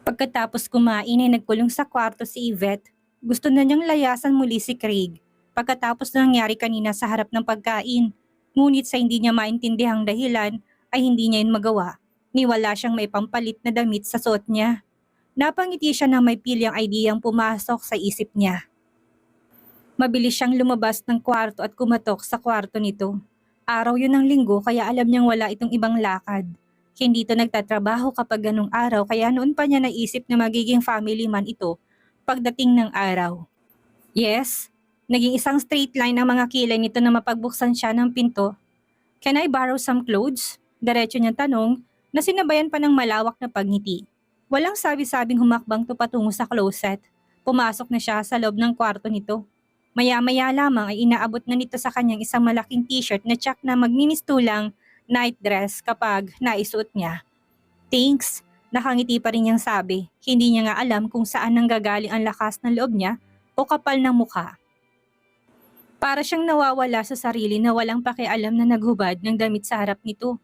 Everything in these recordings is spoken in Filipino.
Pagkatapos kumain ay nagkulong sa kwarto si Yvette. Gusto na niyang layasan muli si Craig pagkatapos na nangyari kanina sa harap ng pagkain. Ngunit sa hindi niya maintindihang dahilan ay hindi niya yun magawa. Niwala siyang may pampalit na damit sa suot niya. Napangiti siya na may pilyang ideyang pumasok sa isip niya. Mabilis siyang lumabas ng kwarto at kumatok sa kwarto nito. Araw yun ng linggo kaya alam niyang wala itong ibang lakad. Hindi ito nagtatrabaho kapag ganung araw kaya noon pa niya naisip na magiging family man ito pagdating ng araw. Yes, naging isang straight line ang mga kilay nito na mapagbuksan siya ng pinto. Can I borrow some clothes? Diretso niyang tanong na sinabayan pa ng malawak na pagngiti. Walang sabi-sabing humakbang to patungo sa closet. Pumasok na siya sa loob ng kwarto nito. Maya-maya lamang ay inaabot na nito sa kanyang isang malaking t-shirt na tsak na magmimistulang night dress kapag naisuot niya. Thanks, nakangiti pa rin niyang sabi. Hindi niya nga alam kung saan nanggagaling ang lakas ng loob niya o kapal ng mukha. Para siyang nawawala sa sarili na walang pakialam na naghubad ng damit sa harap nito.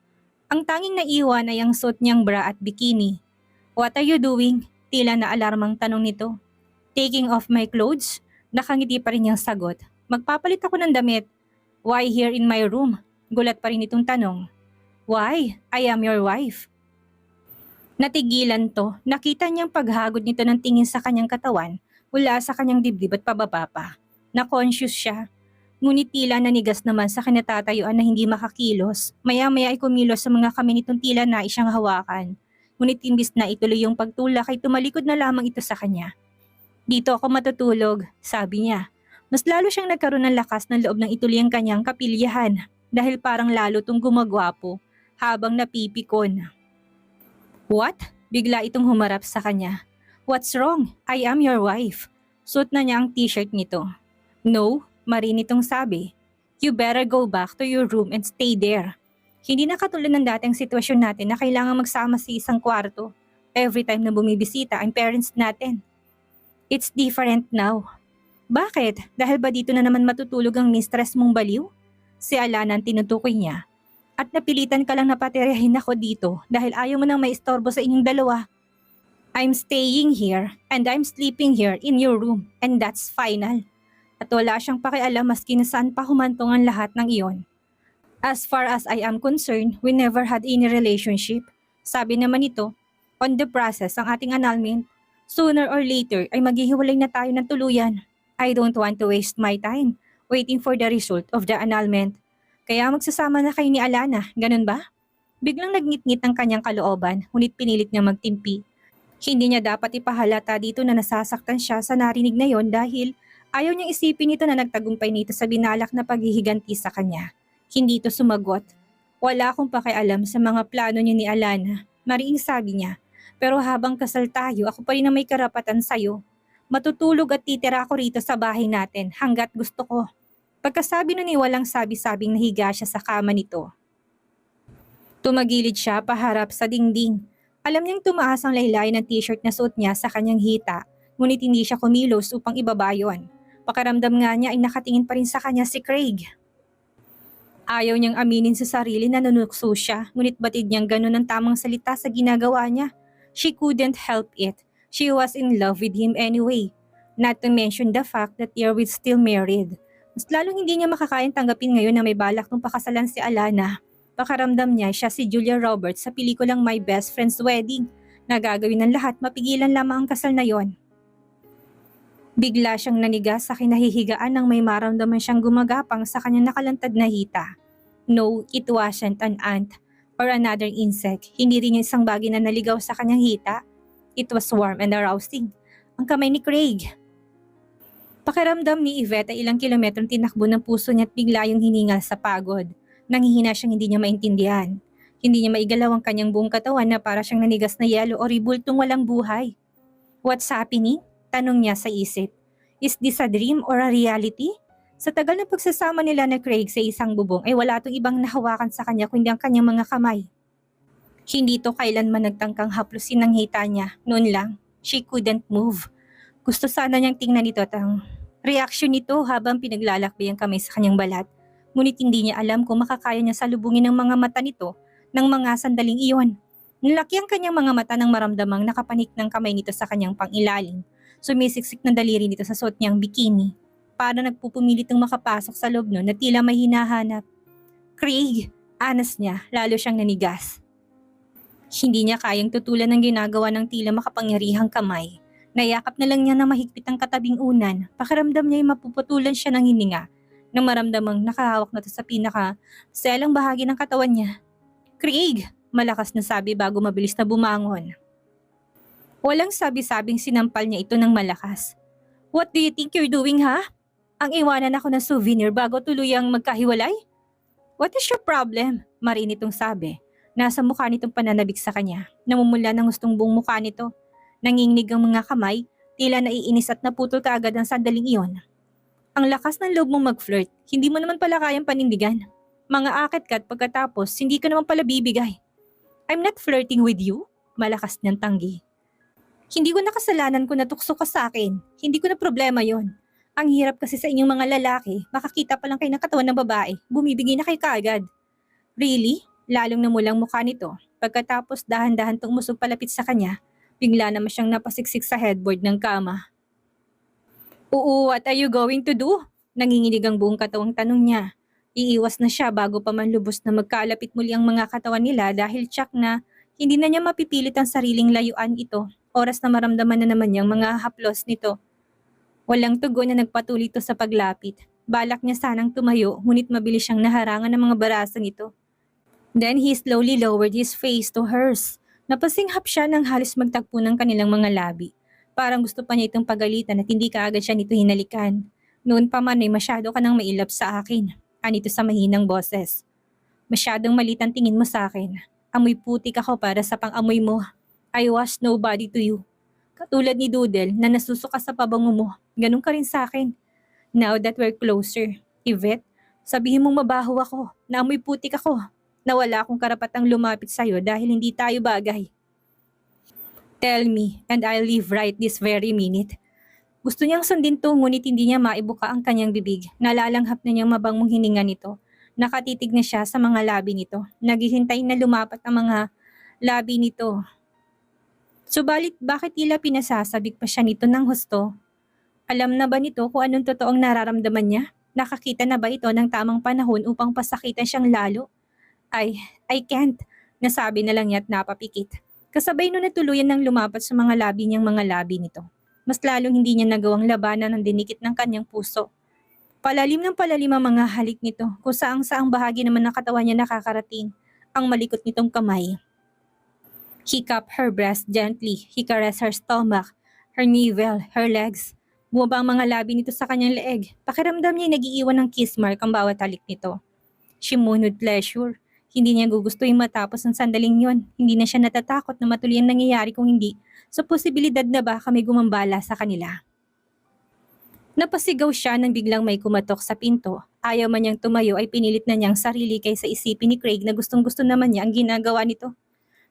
Ang tanging naiwan ay ang suot niyang bra at bikini. What are you doing? Tila na alarmang tanong nito. Taking off my clothes? Nakangiti pa rin niyang sagot. Magpapalit ako ng damit. Why here in my room? Gulat pa rin itong tanong. Why? I am your wife. Natigilan to. Nakita niyang paghagod nito ng tingin sa kanyang katawan mula sa kanyang dibdib at pababa pa. Na-conscious siya. Ngunit tila nanigas naman sa kinatatayuan na hindi makakilos. Maya-maya ay kumilos sa mga kamay nitong tila nais siyang hawakan. Ngunit imbis na ituloy yung pagtulak ay tumalikod na lamang ito sa kanya. Dito ako matutulog, sabi niya. Mas lalo siyang nagkaroon ng lakas ng loob ng ituloy ang kanyang kapilyahan dahil parang lalo tong gumagwapo habang napipikon. What? Bigla itong humarap sa kanya. What's wrong? I am your wife. Suot na niya ang t-shirt nito. No, marinitong sabi. You better go back to your room and stay there. Hindi na katulad ng dating sitwasyon natin na kailangan magsama sa isang kwarto every time na bumibisita ang parents natin. It's different now. Bakit? Dahil ba dito na naman matutulog ang mistress mong baliw? Si Alana ang tinutukoy niya. At napilitan ka lang na patirahin ako dito dahil ayaw mo nang maistorbo sa inyong dalawa. I'm staying here and I'm sleeping here in your room and that's final. At wala siyang pakialam maski na saan pa humantong ang lahat ng iyon. As far as I am concerned, we never had any relationship. Sabi naman ito, on the process ang ating annulment, sooner or later ay maghihiwalay na tayo ng tuluyan. I don't want to waste my time waiting for the result of the annulment. Kaya magsasama na kayo ni Alana, ganun ba? Biglang nagngit-ngit ang kanyang kalooban, ngunit pinilit niya magtimpi. Hindi niya dapat ipahalata dito na nasasaktan siya sa narinig na yon dahil ayaw niyang isipin ito na nagtagumpay nito sa binalak na paghihiganti sa kanya. Hindi ito sumagot. Wala akong pakialam sa mga plano niyo ni Alana, mariing sabi niya. Pero habang kasal tayo, ako pa rin na may karapatan sa'yo. Matutulog at titira ako rito sa bahay natin hanggat gusto ko. Pagkasabi nun ni walang sabi-sabing nahiga siya sa kama nito. Tumagilid siya paharap sa dingding. Alam niyang tumaas ang laylay ng t-shirt na suot niya sa kanyang hita, ngunit hindi siya kumilos upang ibaba yon. Pakiramdam nga niya ay nakatingin pa rin sa kanya si Craig. Ayaw niyang aminin sa sarili na nanukso siya, ngunit batid niyang ganun ang tamang salita sa ginagawa niya. She couldn't help it. She was in love with him anyway. Not to mention the fact that they were still married. Mas lalong hindi niya makakain tanggapin ngayon na may balak nung pakasalan si Alana. Pakaramdam niya siya si Julia Roberts sa pelikulang My Best Friend's Wedding na gagawin ng lahat mapigilan lamang ang kasal na yon. Bigla siyang nanigas sa kinahihigaan nang may maramdaman siyang gumagapang sa kanyang nakalantad na hita. No, it wasn't an ant or another insect. Hindi rin yung isang bagay na naligaw sa kanyang hita. It was warm and arousing. Ang kamay ni Craig. Pakiramdam ni Yvette ay ilang kilometrong tinakbo ng puso niya at bigla yung hiningal sa pagod. Nanghihina siyang hindi niya maintindihan. Hindi niya maigalaw ang kanyang buong katawan na para siyang nanigas na yelo o ribultong walang buhay. What's happening? Tanong niya sa isip. Is this a dream or a reality? Sa tagal ng pagsasama nila na Craig sa isang bubong ay wala itong ibang nahawakan sa kanya kundi ang kanyang mga kamay. Hindi to kailanman nagtangkang haplusin ng hita niya. Noon lang, she couldn't move. Gusto sana niyang tingnan ito at ang reaksyon nito habang pinaglalakbay ang kamay sa kanyang balat. Ngunit hindi niya alam kung makakaya niya salubungin ang mga mata nito ng mga sandaling iyon. Nilaki ang kanyang mga mata nang maramdamang nakapanik ng kamay nito sa kanyang pangilalim. Sumisiksik na daliri nito sa suot niyang bikini. Para nagpupumilit ng makapasok sa loob nun na tila may hinahanap. Craig! Anas niya, lalo siyang nanigas. Hindi niya kayang tutulan ng ginagawa ng tila makapangyarihang kamay. Nayakap na lang niya na mahigpit ang katabing unan. Pakiramdam niya ay mapuputulan siya ng hininga nang maramdamang nakahawak na ito sa selang bahagi ng katawan niya. Craig! Malakas na sabi bago mabilis na bumangon. Walang sabi-sabing sinampal niya ito ng malakas. What do you think you're doing, ha? Ang iwanan ako ng souvenir bago tuluyang magkahiwalay? What is your problem? Marin itong sabi. Nasa mukha nitong pananabik sa kanya. Namumula ng gustong buong mukha nito. Nanginginig ang mga kamay, tila naiinis at naputol kaagad ang sandaling iyon. Ang lakas ng loob mong mag-flirt, hindi mo naman pala kayang panindigan. Mga akit ka at pagkatapos, hindi ka naman pala bibigay. I'm not flirting with you, malakas niyang tanggi. Hindi ko na kasalanan kung natukso ka sa akin. Hindi ko na problema yon. Ang hirap kasi sa inyong mga lalaki, makakita pa lang kayo ng katawan ng babae, bumibigay na kayo kaagad. Really? Lalong namulang mukha nito. Pagkatapos dahan-dahan tong umusog palapit sa kanya, bigla naman siyang napasiksik sa headboard ng kama. Oo, what are you going to do? Nanginginig ang buong katawang tanong niya. Iiwas na siya bago pa man lubos na magkalapit muli ang mga katawan nila dahil tsak na hindi na niya mapipilit ang sariling layuan ito. Oras na maramdaman na naman niyang mga haplos nito. Walang tugon na nagpatuloy ito sa paglapit. Balak niya sanang tumayo, ngunit mabilis siyang naharangan ng mga baraso nito. Then he slowly lowered his face to hers. Napasinghap siya nang halos magtagpo ng kanilang mga labi. Parang gusto pa niya itong pagalitan at hindi kaagad siya nito hinalikan. Noon pa man ay masyado ka nang mailap sa akin. Anito sa mahinang boses. Masyadong malit ang tingin mo sa akin. Amoy putik ako para sa pang-amoy mo. I was nobody to you. Katulad ni Doodle na nasusuka sa pabango mo. Ganun ka rin sa akin. Now that we're closer, Yvette, sabihin mong mabaho ako, na amoy putik ako, na wala akong karapatang lumapit sa'yo dahil hindi tayo bagay. Tell me, and I'll leave right this very minute. Gusto niyang sundin to ngunit hindi niya maibuka ang kanyang bibig. Nalalanghap na niyang mabangong hininga nito. Nakatitig na siya sa mga labi nito. Naghihintay na lumapat ang mga labi nito. Subalit bakit tila pinasasabik pa siya nito ng husto? Alam na ba nito kung anong totoong nararamdaman niya? Nakakita na ba ito ng tamang panahon upang pasakitan siyang lalo? I can't, nasabi na lang niya at napapikit. Kasabay nun natuluyan ng lumapat sa mga labi niyang mga labi nito. Mas lalong hindi niya nagawang labanan ang dinikit ng kanyang puso. Palalim ng palalim ang mga halik nito kung saang bahagi naman ng katawan niya nakakarating ang malikot nitong kamay. He cupped her breast gently. He caressed her stomach, her navel, her legs. Bumaba ang mga labi nito sa kanyang leeg. Pakiramdam niya nagiiwan ng kiss mark ang bawat halik nito. She moaned with pleasure. Hindi niya gugustuhin matapos ang sandaling yon. Hindi na siya natatakot na matuloy ang nangyayari kung hindi sa posibilidad na baka may gumambala sa kanila. Napasigaw siya nang biglang may kumatok sa pinto. Ayaw man niyang tumayo ay pinilit na niyang sarili kaysa isipin ni Craig na gustong-gusto naman niya ang ginagawa nito.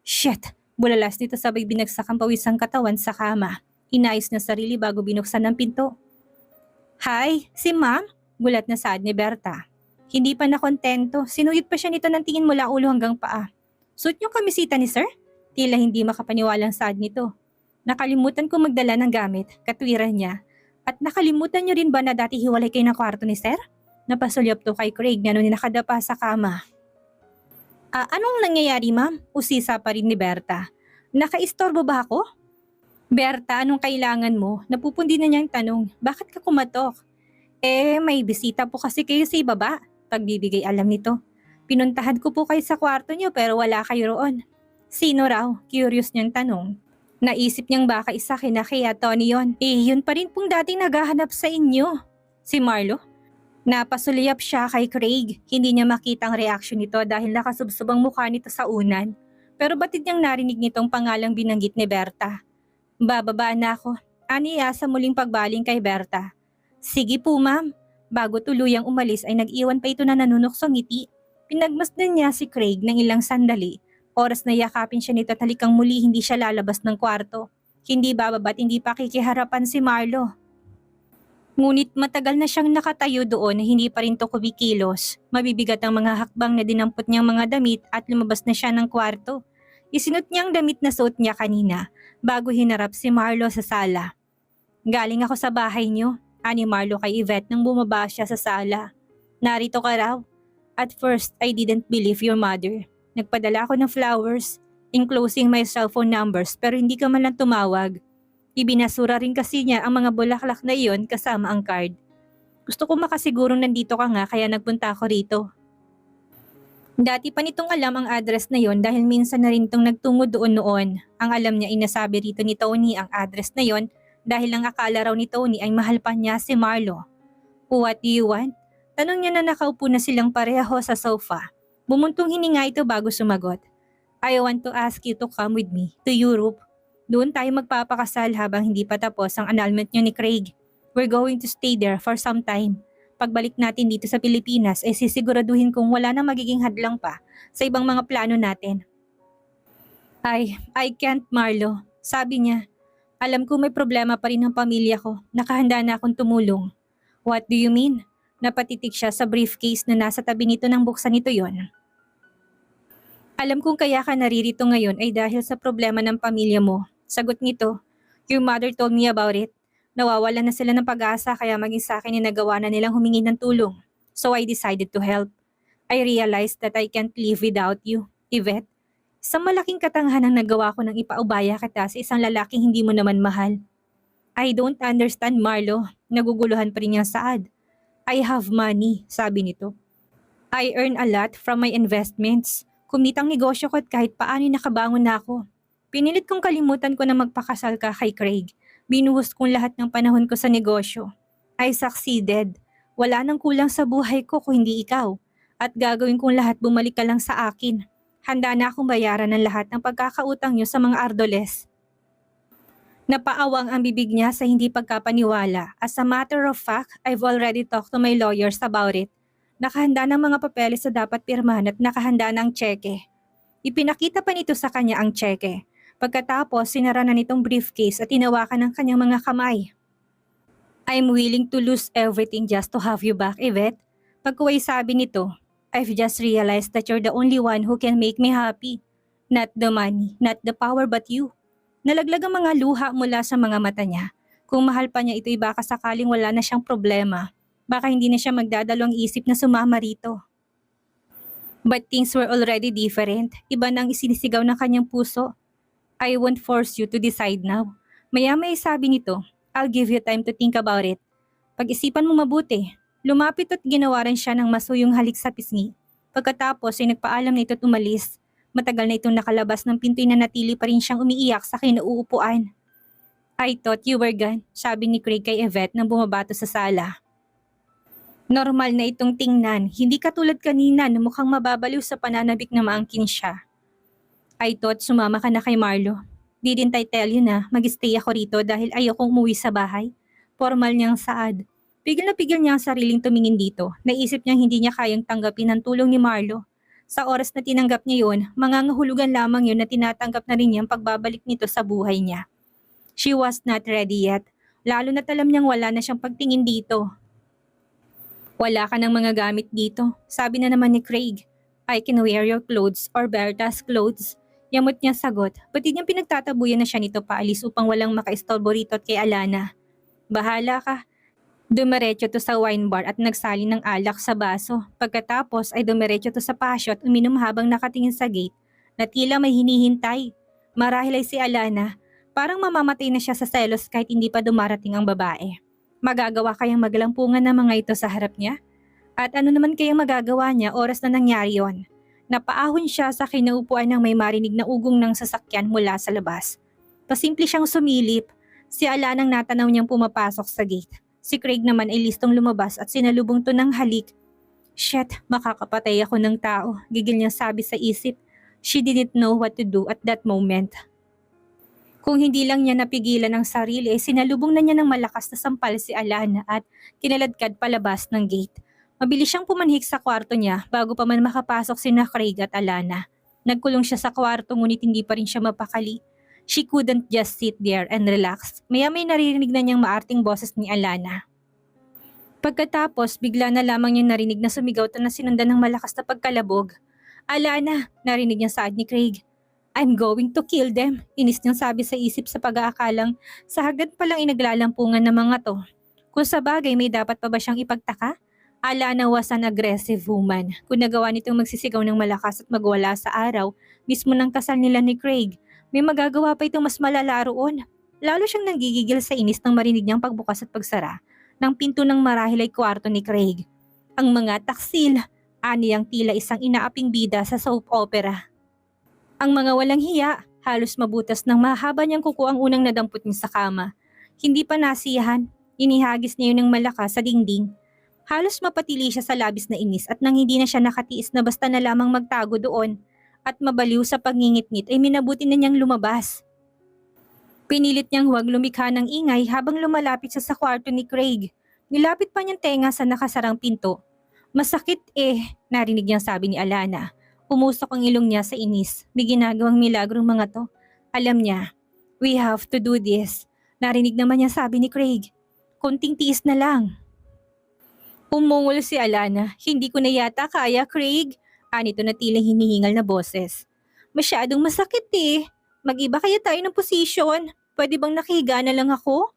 Shit! Bulalas nito sabay binagsak ang pawisang katawan sa kama. Inayos na sarili bago binuksan ang pinto. Hi, si Ma'am? Gulat na saad ni Berta. Hindi pa nakontento, sinuyot pa siya nito ng tingin mula ulo hanggang paa. Suot yung kamisita ni Sir? Tila hindi makapaniwalang saad nito. Nakalimutan ko magdala ng gamit, katwiran niya. At nakalimutan niyo rin ba na dati hiwalay kayo ng kwarto ni Sir? Napasulyap to kay Craig na nung nakadapa sa kama. Anong nangyayari ma'am? Usisa pa rin ni Berta. Nakaistorbo ba ako? Berta, anong kailangan mo? Napupundi na niyang tanong, bakit ka kumatok? May bisita po kasi kayo sa ibaba. Pagbibigay alam nito. Pinuntahan ko po kayo sa kwarto niyo pero wala kayo roon. Sino raw? Curious niyang tanong. Naisip niyang baka isa kina kaya Tony yon. Yun pa rin pong dating naghahanap sa inyo. Si Marlo? Napasuliyap siya kay Craig. Hindi niya makita ang reaksyon nito dahil nakasubsob ang mukha nito sa unan. Pero batid niyang narinig nitong pangalang binanggit ni Berta. Bababa na ako. Aniya sa muling pagbaling kay Berta. Sige po ma'am. Bago tuluyang umalis ay nag-iwan pa ito na nanunuksong ngiti. Pinagmasdan niya si Craig ng ilang sandali. Oras na yakapin siya nito at halikang muli hindi siya lalabas ng kwarto. Hindi bababa't hindi pa kikiharapan si Marlo. Ngunit matagal na siyang nakatayo doon na hindi pa rin to kumikilos. Mabibigat ang mga hakbang na dinampot niyang mga damit at lumabas na siya ng kwarto. Isinot niya ang damit na suot niya kanina bago hinarap si Marlo sa sala. Galing ako sa bahay niyo, ani Marlo kay Yvette nang bumaba siya sa sala. Narito ka raw. At first, I didn't believe your mother. Nagpadala ako ng flowers, enclosing my cellphone numbers pero hindi ka man lang tumawag. Ibinasura rin kasi niya ang mga bulaklak na iyon kasama ang card. Gusto ko makasigurong nandito ka nga kaya nagpunta ako rito. Dati pa nitong alam ang address na yon dahil minsan na rin itong nagtungo doon noon. Ang alam niya inasabi rito ni Tony ang address na yon dahil ang akala raw ni Tony ay mahal pa niya si Marlo. What do you want? Tanong niya na nakaupo na silang pareho sa sofa. Bumuntong hininga ito bago sumagot. I want to ask you to come with me to Europe. Doon tayo magpapakasal habang hindi pa tapos ang annulment niyo ni Craig. We're going to stay there for some time. Pagbalik natin dito sa Pilipinas ay sisiguraduhin kong wala na magiging hadlang pa sa ibang mga plano natin. I can't Marlo. Sabi niya, alam ko may problema pa rin ang pamilya ko. Nakahanda na akong tumulong. What do you mean? Napatitig siya sa briefcase na nasa tabi nito nang buksan nito yon. Alam kong kaya ka naririto ngayon ay dahil sa problema ng pamilya mo. Sagot nito, your mother told me about it. Nawawala na sila ng pag-asa kaya maging sa akin ay nagawa na nilang humingi ng tulong. So I decided to help. I realized that I can't live without you, Yvette. Isang malaking katanghanang nagawa ko nang ipaubaya kita sa isang lalaking hindi mo naman mahal. I don't understand, Marlo. Naguguluhan pa rin niyang Saad. I have money, sabi nito. I earn a lot from my investments. Kumitang negosyo ko at kahit paano nakabangon na ako. Pinilit kong kalimutan ko na magpakasal ka kay Craig. Binuhos kong lahat ng panahon ko sa negosyo. I succeeded. Wala nang kulang sa buhay ko kung hindi ikaw. At gagawin kong lahat bumalik ka lang sa akin. Handa na akong bayaran ng lahat ng pagkakautang niyo sa mga Ardoles. Napaawang ang bibig niya sa hindi pagkapaniwala. As a matter of fact, I've already talked to my lawyers about it. Nakahanda ng mga papeles na dapat pirmahan at nakahanda ng tseke. Ipinakita pa nito sa kanya ang tseke. Pagkatapos, sinara na nitong briefcase at tinawakan ng kanyang mga kamay. I'm willing to lose everything just to have you back, Yvette. Pagkuway sabi nito, I've just realized that you're the only one who can make me happy. Not the money, not the power, but you. Nalaglag ang mga luha mula sa mga mata niya. Kung mahal pa niya ito'y baka sakaling wala na siyang problema. Baka hindi na siya magdadalawang isip na sumama rito. But things were already different. Iba na ang isinisigaw ng kanyang puso. I won't force you to decide now. Maya-maya sabi nito, I'll give you time to think about it. Pag-isipan mo mabuti. Lumapit at ginawaran siya ng masuyong halik sa pisngi. Pagkatapos ay nagpaalam na ito at umalis. Matagal na itong nakalabas ng pinto'y nanatili pa rin siyang umiiyak sa kinauupuan. I thought you were gone, sabi ni Craig kay Yvette nang bumabato sa sala. Normal na itong tingnan, hindi katulad kanina na mukhang mababaliw sa pananabik na maangkin siya. I thought sumama ka na kay Marlo. Didn't I tell you na mag-stay ako rito dahil ayokong umuwi sa bahay? Formal niyang Saad. Pigil na pigil niya ang sariling tumingin dito. Naisip niyang hindi niya kayang tanggapin ang tulong ni Marlo. Sa oras na tinanggap niya yun, mangangahulugan lamang yun na tinatanggap na rin niya ang pagbabalik nito sa buhay niya. She was not ready yet. Lalo na't alam niyang wala na siyang pagtingin dito. Wala ka ng mga gamit dito, sabi na naman ni Craig. I can wear your clothes or Berta's clothes. Yamot niya sagot, pati niyang pinagtatabuyan na siya nito paalis upang walang makaistorbo rito at kay Alana. Bahala ka. Dumiretso to sa wine bar at nagsali ng alak sa baso. Pagkatapos ay dumiretso to sa pasyo at uminom habang nakatingin sa gate na tila may hinihintay. Marahil ay si Alana. Parang mamamatay na siya sa selos kahit hindi pa dumarating ang babae. Magagawa kayang maglampungan ng mga ito sa harap niya? At ano naman kayang magagawa niya oras na nangyari yon? Napaahon siya sa kinaupuan ng may marinig na ugong ng sasakyan mula sa labas. Pasimple siyang sumilip. Si Alanang natanaw niyang pumapasok sa gate. Si Craig naman ay listong lumabas at sinalubong to ng halik. Shit, makakapatay ako ng tao, gigil niyang sabi sa isip. She didn't know what to do at that moment. Kung hindi lang niya napigilan ang sarili, sinalubong na niya ng malakas na sampal si Alana at kinaladkad palabas ng gate. Mabilis siyang pumanhik sa kwarto niya bago pa man makapasok sina Craig at Alana. Nagkulong siya sa kwarto ngunit hindi pa rin siya mapakali. She couldn't just sit there and relax. Maya-may naririnig na niyang maarting boses ni Alana. Pagkatapos, bigla na lamang niya narinig na sumigaw na sinundan ng malakas na pagkalabog. Alana, narinig niya saad ni Craig. I'm going to kill them. Inis niyang sabi sa isip sa pag-aakalang sa hagdan pa lang inaglalampungan ng mga to. Kung sa bagay may dapat pa ba siyang ipagtaka? Alana was an aggressive woman. Kung nagawa nitong magsisigaw ng malakas at magwala sa araw, mismo ng kasal nila ni Craig, may magagawa pa itong mas malala roon. Lalo siyang nanggigigil sa inis nang marinig niyang pagbukas at pagsara ng pinto ng marahil ay kwarto ni Craig. Ang mga taksil, aniyang tila isang inaaping bida sa soap opera. Ang mga walang hiya, halos mabutas ng mahaba niyang kuko ang unang nadampot niya sa kama. Hindi pa nasiyahan, inihagis niya yun ng malakas sa dingding. Halos mapatili siya sa labis na inis at nang hindi na siya nakatiis na basta na lamang magtago doon at mabaliw sa pangingit-ngit ay minabuti na niyang lumabas. Pinilit niyang huwag lumikha ng ingay habang lumalapit siya sa kwarto ni Craig. Nilapit pa niyang tenga sa nakasarang pinto. Masakit narinig niyang sabi ni Alana. Umusok ang ilong niya sa inis. May ginagawang milagrong mga to. Alam niya, we have to do this. Narinig naman niya sabi ni Craig. Konting tiis na lang. Umungol si Alana. Hindi ko na yata kaya, Craig. Anito na tila hinihingal na boses. Masyadong masakit Mag-iba kaya tayo ng posisyon. Pwede bang nakahiga na lang ako?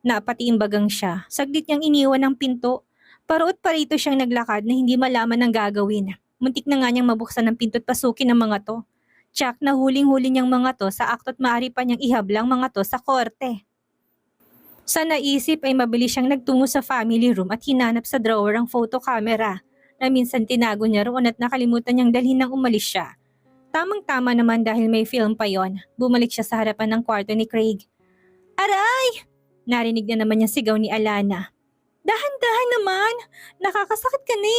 Napatiimbagang siya. Saglit niyang iniwan ang pinto. Paruot pa rito siyang naglakad na hindi malaman ang gagawin. Muntik na nga niyang mabuksan ang pinto at pasukin ng mga to. Tsak na huling-huli niyang mga to sa akto't maaari pa niyang ihablang mga to sa korte. Sa naisip ay mabilis siyang nagtungo sa family room at hinanap sa drawer ang photo camera na minsan tinago niya roon at nakalimutan niyang dalhin nang umalis siya. Tamang-tama naman dahil may film pa yon. Bumalik siya sa harapan ng kwarto ni Craig. Aray! Narinig na naman niyang sigaw ni Alana. Dahan-dahan naman! Nakakasakit ka na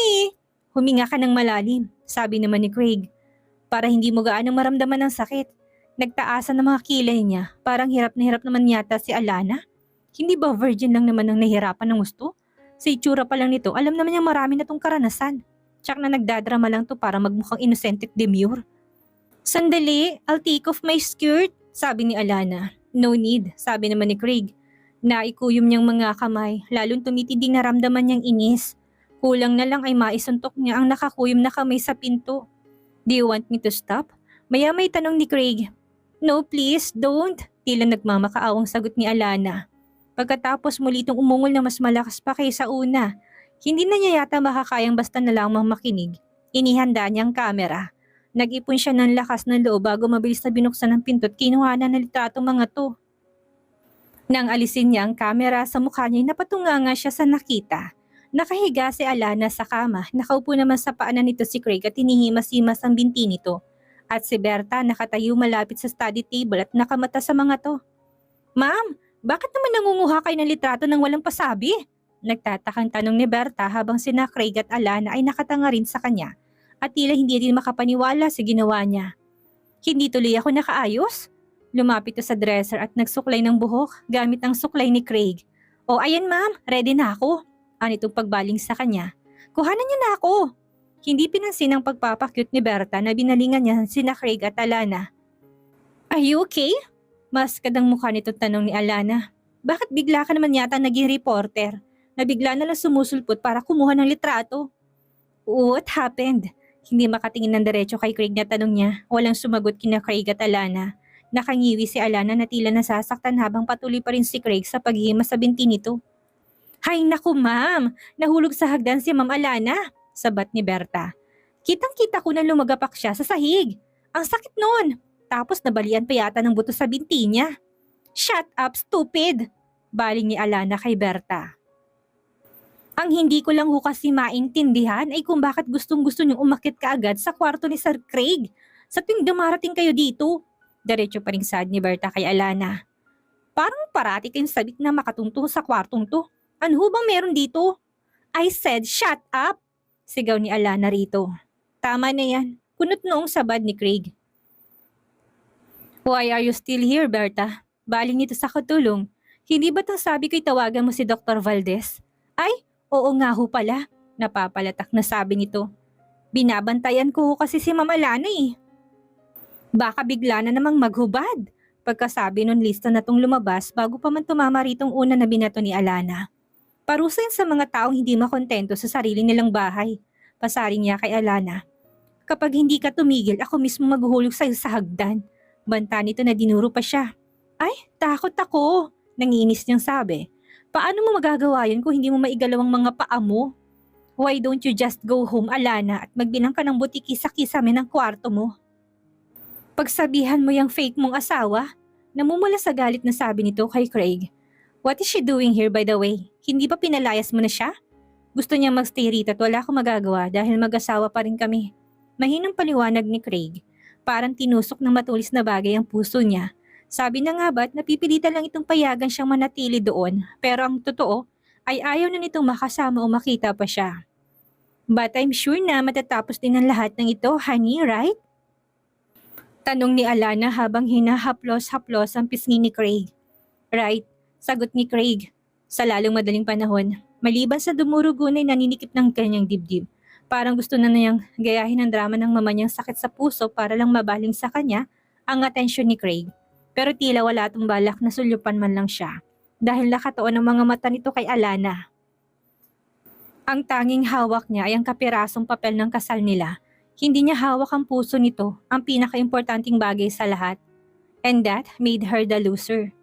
Huminga ka ng malalim, sabi naman ni Craig. Para hindi mo gaanong maramdaman ng sakit. Nagtaasan ng mga kilay niya. Parang hirap na hirap naman yata si Alana. Hindi ba virgin lang naman ang nahihirapan ng gusto? Sa itsura pa lang nito, alam naman niyang marami na tong karanasan. Tsak na nagdadrama lang to para magmukhang innocent at demure. Sandali, I'll take off my skirt, sabi ni Alana. No need, sabi naman ni Craig. Naikuyom niyang mga kamay, lalong tumitinding naramdaman niyang inis. Kulang na lang ay maisuntok niya ang nakakuyom na kamay sa pinto. Do you want me to stop? Maya may tanong ni Craig. No please, don't. Tila nagmamakaawang sagot ni Alana. Pagkatapos muli itong umungol na mas malakas pa kaysa una. Hindi na niya yata makakayang basta na lamang makinig. Inihanda niya ang kamera. Nag-ipon siya ng lakas ng loob bago mabilis na binuksan ang pinto at kinuha na ng litratong mga to. Nang alisin niya ang kamera sa mukha niya, napatunganga siya sa nakita. Nakahiga si Alana sa kama, nakaupo naman sa paanan nito si Craig at hinihimas-himas ang binti nito. At si Berta nakatayo malapit sa study table at nakamata sa mga to. Ma'am, bakit naman nangunguha kayo ng litrato nang walang pasabi? Nagtatakang tanong ni Berta habang sina Craig at Alana ay nakatanga rin sa kanya at tila hindi din makapaniwala sa ginawa niya. Hindi tuloy ako nakaayos? Lumapit to sa dresser at nagsuklay ng buhok gamit ang suklay ni Craig. O ayan ma'am, ready na ako. Anitong pagbaling sa kanya. Kuhanan niyo na ako. Hindi pinansin ang pagpapakyut ni Berta na binalingan niya sina Craig at Alana. Are you okay? Maskad ang mukha nitong tanong ni Alana. Bakit bigla ka naman yata naging reporter? Na bigla na lang sumusulpot para kumuha ng litrato? What happened? Hindi makatingin ng diretso kay Craig na tanong niya. Walang sumagot kina Craig at Alana. Nakangiwi si Alana na tila nasasaktan habang patuloy pa rin si Craig sa paghihimas sa binti nito. Hay naku ma'am, nahulog sa hagdan si Ma'am Alana, sabat ni Berta. Kitang-kita ko na lumagapak siya sa sahig. Ang sakit nun. Tapos nabalian pa yata ng buto sa binti niya. Shut up, stupid! Baling ni Alana kay Berta. Ang hindi ko lang ho kasi maintindihan ay kung bakit gustong-gusto niyong umakyat kaagad sa kwarto ni Sir Craig. Sa tuwing dumarating kayo dito. Diretso pa ring sad ni Berta kay Alana. Parang parati kayong sabik na makatungtong sa kwartong to. Ano bang meron dito? I said, shut up! Sigaw ni Alana rito. Tama na yan. Kunot noong sabad ni Craig. Why are you still here, Berta? Baling nito sa katulong. Hindi ba tang sabi ko'y tawagan mo si Dr. Valdez? Ay, oo nga ho pala. Napapalatak na sabi nito. Binabantayan ko ho kasi si Ma'am Alana Baka bigla na namang maghubad. Pagkasabi nun lista na tong lumabas bago pa man tumama ritong una na binato ni Alana. Parusa yun sa mga taong hindi makontento sa sarili nilang bahay. Pasaring niya kay Alana. Kapag hindi ka tumigil, ako mismo maghuhulog sa'yo sa hagdan. banta nito na dinuro pa siya. Ay, takot ako! Nanginis niyang sabi. Paano mo magagawa yun kung hindi mo maigalaw ang mga paa mo? Why don't you just go home, Alana, at magbilang ka ng butiki sa kisame ng kwarto mo? Pagsabihan mo yung fake mong asawa? Namumula sa galit na sabi nito kay Craig. What is she doing here by the way? Hindi ba pinalayas mo na siya? Gusto niya magstay rito at wala akong magagawa dahil mag-asawa pa rin kami. Mahinang paliwanag ni Craig. Parang tinusok ng matulis na bagay ang puso niya. Sabi na nga ba't napipilitan lang itong payagan siyang manatili doon, pero ang totoo ay ayaw na nitong makasama o makita pa siya. But I'm sure na matatapos din ang lahat ng ito, honey, right? Tanong ni Alana habang hinahaplos-haplos ang pisngi ni Craig. Right, sagot ni Craig. Sa lalong madaling panahon, maliban sa dumurugo na naninikip ng kanyang dibdib. Parang gusto na niyang gayahin ang drama ng mama niyang sakit sa puso para lang mabaling sa kanya ang atensyon ni Craig. Pero tila wala itong balak na sulyupan man lang siya dahil nakatuon ang mga mata nito kay Alana. Ang tanging hawak niya ay ang kapirasong papel ng kasal nila. Hindi niya hawak ang puso nito, ang pinaka-importanting bagay sa lahat. And that made her the loser.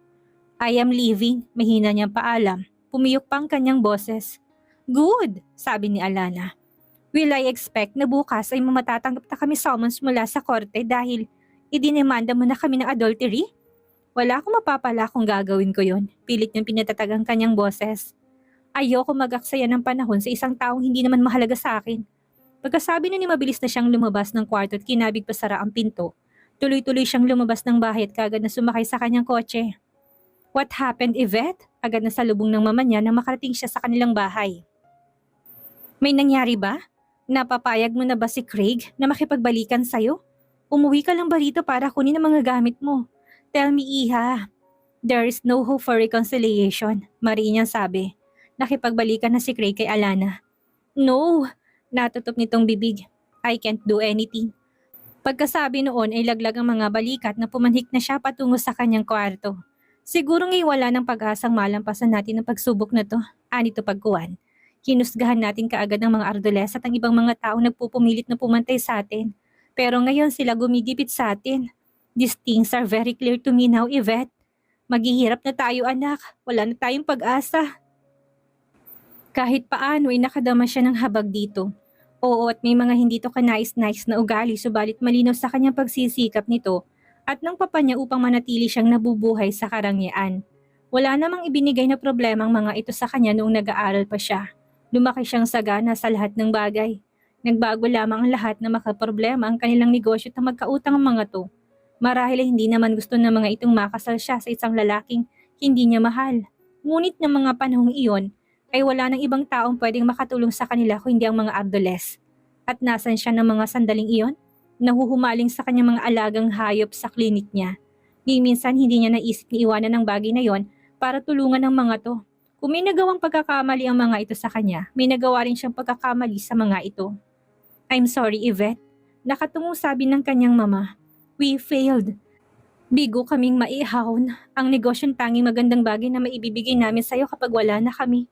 I am leaving, mahina niyang paalam. Pumiyok pa ang kanyang boses. Good, sabi ni Alana. Will I expect na bukas ay matatanggap na kami summons mula sa korte dahil idinemanda mo na kami ng adultery? Wala akong mapapala kung gagawin ko yon. Pilit niyang pinatatag ang kanyang boses. Ayoko mag-aksaya ng panahon sa isang taong hindi naman mahalaga sa akin. Pagkasabi na ni mabilis na siyang lumabas ng kwarto at kinabig pa sara ang pinto. Tuloy-tuloy siyang lumabas ng bahay at kagad na sumakay sa kanyang kotse. What happened, Yvette? Agad na salubong ng mama niya nang makarating siya sa kanilang bahay. May nangyari ba? Napapayag mo na ba si Craig na makipagbalikan sa'yo? Umuwi ka lang ba rito para kunin ang mga gamit mo? Tell me, Iha. There is no hope for reconciliation, mariin niyang sabi. Nakipagbalikan na si Craig kay Alana. No! Natutup nitong bibig. I can't do anything. Pagkasabi noon ay laglag ang mga balikat na pumanhik na siya patungo sa kanyang kwarto. Siguro ngay wala ng pag-asang malampasan natin ang pagsubok na to, anito pagkuhan. Hinusgahan natin kaagad ng mga Ardoles at ang ibang mga taong nagpupumilit na pumantay sa atin. Pero ngayon sila gumigipit sa atin. These things are very clear to me now, Yvette. Maghihirap na tayo anak, wala na tayong pag-asa. Kahit paano ay nakadama siya ng habag dito. Oo at may mga hindi to kanais-nais na ugali subalit malinaw sa kanyang pagsisikap nito at ng papa niya upang manatili siyang nabubuhay sa karangyaan. Wala namang ibinigay na problema ang mga ito sa kanya noong nag-aaral pa siya. Lumaki siyang sagana sa lahat ng bagay. Nagbago lamang ang lahat na makaproblema ang kanilang negosyo at magkautang ang mga to. Marahil ay hindi naman gusto ng mga itong makasal siya sa isang lalaking hindi niya mahal. Ngunit ng mga panahong iyon, ay wala ng ibang taong pwedeng makatulong sa kanila kung hindi ang mga Ardoles. At nasan siya ng mga sandaling iyon? Nahuhumaling sa kanyang mga alagang hayop sa klinik niya. Ni minsan hindi niya naisip ni iwanan ang bagay na yon para tulungan ang mga to. Kung may nagawang pagkakamali ang mga ito sa kanya, may nagawa rin siyang pagkakamali sa mga ito. I'm sorry, Yvette. Nakatungong sabi ng kanyang mama. We failed. Bigo kaming maihahon. Ang negosyong tanging magandang bagay na maibibigay namin sa'yo kapag wala na kami.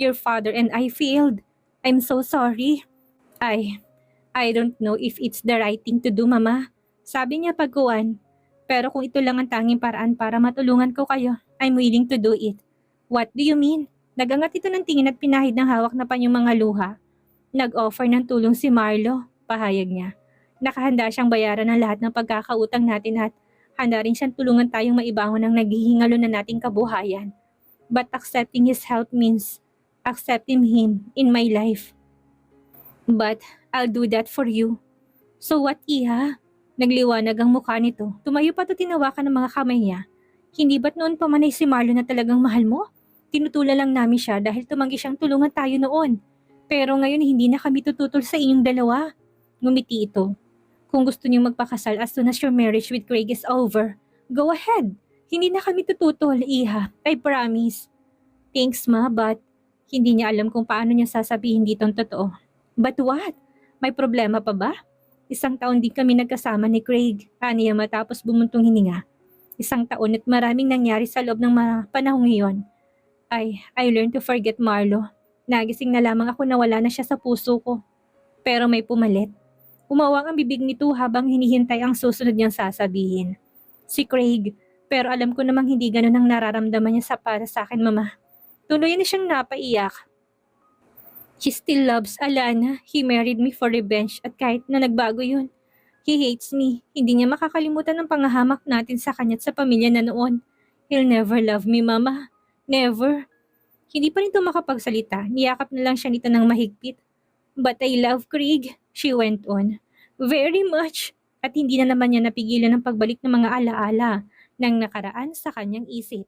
Your father and I failed. I'm so sorry. I don't know if it's the right thing to do, Mama. Sabi niya pagkuhan. Pero kung ito lang ang tanging paraan para matulungan ko kayo, I'm willing to do it. What do you mean? Nagangat ito ng tingin at pinahid ng hawak na panyong mga luha. Nag-offer ng tulong si Marlo, pahayag niya. Nakahanda siyang bayaran ng lahat ng pagkakautang natin at handa rin siyang tulungan tayong maibangon ng naghihingalo na nating kabuhayan. But accepting his help means accepting him in my life. But I'll do that for you. So what, Iha? Nagliwanag ang mukha nito. Tumayo pa at tinawakan ng mga kamay niya. Hindi ba't noon pamanay si Marlo na talagang mahal mo? Tinutula lang namin siya dahil tumanggi siyang tulungan tayo noon. Pero ngayon hindi na kami tututol sa inyong dalawa. Ngumiti ito. Kung gusto niyong magpakasal as soon as your marriage with Craig is over, go ahead. Hindi na kami tututol, Iha. I promise. Thanks, Ma, but hindi niya alam kung paano niya sasabihin dito ang totoo. But what? May problema pa ba? Isang taon din kami nagkasama ni Craig, aniya matapos bumuntong hininga. Isang taon at maraming nangyari sa loob ng mga panahong iyon. I learned to forget Marlo. Nagising na lamang ako na wala na siya sa puso ko. Pero may pumalit. Umawang ang bibig nito habang hinihintay ang susunod niyang sasabihin. Si Craig. Pero alam ko namang hindi ganun ang nararamdaman niya para sa akin, Mama. Tuloy na siyang napaiyak. He still loves Alana. He married me for revenge at kahit na nagbago yun, he hates me. Hindi niya makakalimutan ang pangahamak natin sa kanya at sa pamilya na noon. He'll never love me, Mama. Never. Hindi pa nito makapagsalita. Niyakap na lang siya nito ng mahigpit. But I love Craig, she went on. Very much. At hindi na naman niya napigilan ang pagbalik ng mga alaala ng nakaraan sa kanyang isip.